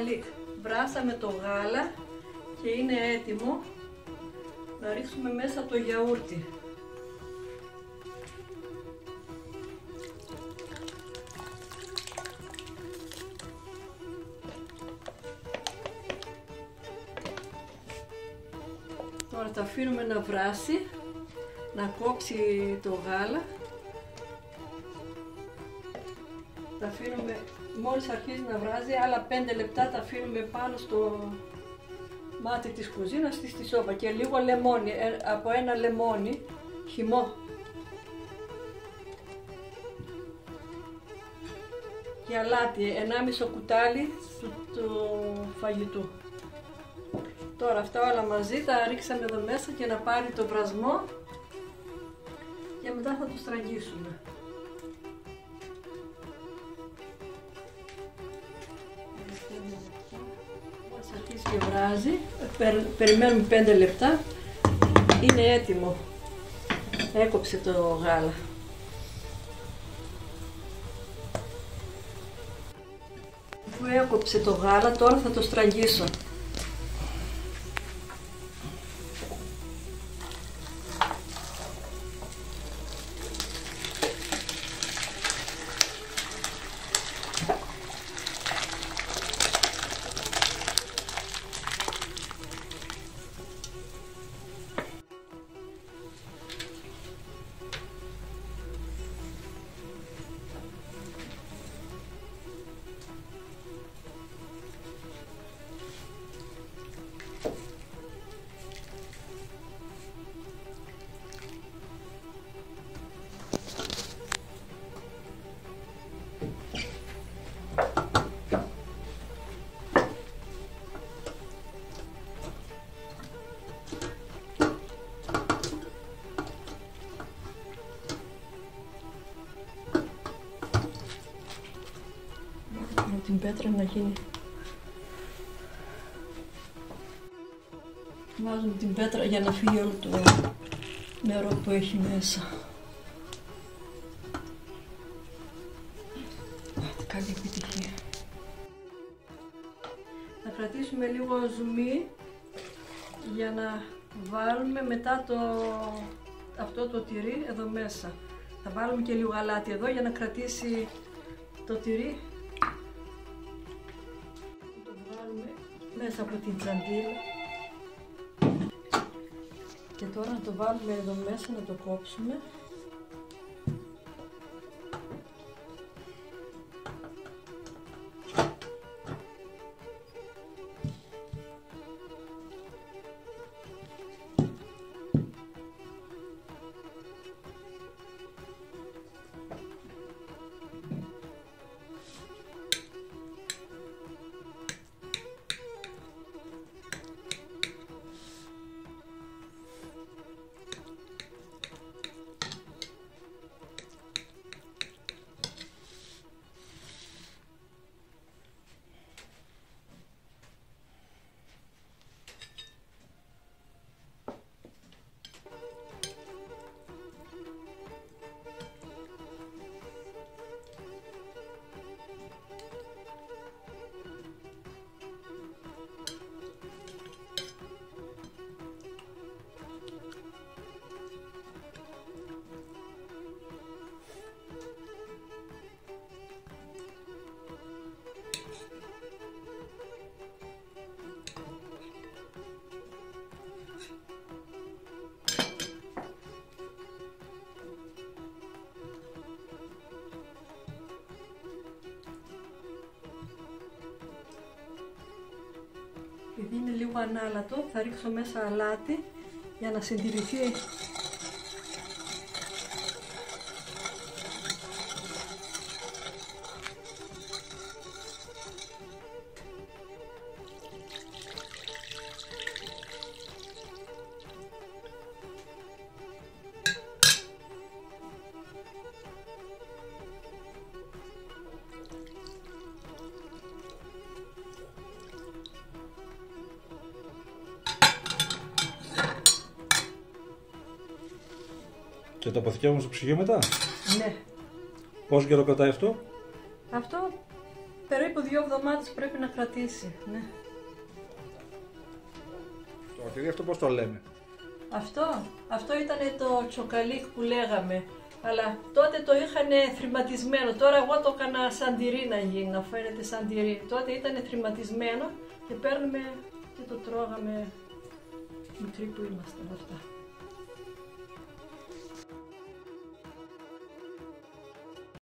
πάλι βράσαμε το γάλα και είναι έτοιμο να ρίξουμε μέσα το γιαούρτι. Τώρα τα αφήνουμε να βράσει, να κόψει το γάλα. Τα αφήνουμε, μόλις αρχίζει να βράζει, άλλα 5 λεπτά τα αφήνουμε πάνω στο μάτι της κουζίνας στη σόπα και λίγο λεμόνι, από ένα λεμόνι χυμό. Και αλάτι, 1,5 κουτάλι του φαγητού. Τώρα αυτά όλα μαζί τα ρίξαμε εδώ μέσα και να πάρει το βρασμό και μετά θα το στραγγίσουμε. Μόλις αρχίσει και βράζει, περιμένουμε 5 λεπτά, είναι έτοιμο. Έκοψε το γάλα. Αφού έκοψε το γάλα, τώρα θα το στραγγίσω. Την πέτρα να γίνει. Βάζουμε την πέτρα για να φύγει όλο το νερό που έχει μέσα. Καλή επιτυχία. Θα κρατήσουμε λίγο ζουμί για να βάλουμε μετά αυτό το τυρί εδώ μέσα. Θα βάλουμε και λίγο αλάτι εδώ για να κρατήσει το τυρί. Μέσα από την τσαντίλα και τώρα να το βάλουμε εδώ μέσα να το κόψουμε. Επειδή είναι λίγο ανάλατο, θα ρίξω μέσα αλάτι για να συντηρηθεί. Και το αποθηκεύουμε στο ψυγείο μετά. Ναι. Πόσο καιρό κρατάει αυτό? Αυτό Περίπου 2 εβδομάδες πρέπει να κρατήσει, ναι. Το τυρί αυτό πώς το λέμε? Αυτό ήταν το τσοκαλίκ που λέγαμε. Αλλά τότε το είχαν θρηματισμένο. Τώρα εγώ το έκανα σαν τυρί να γίνει, να φαίνεται σαν τυρί. Τότε ήταν θρηματισμένο και παίρνουμε και το τρώγαμε μικροί που ήμασταν αυτά.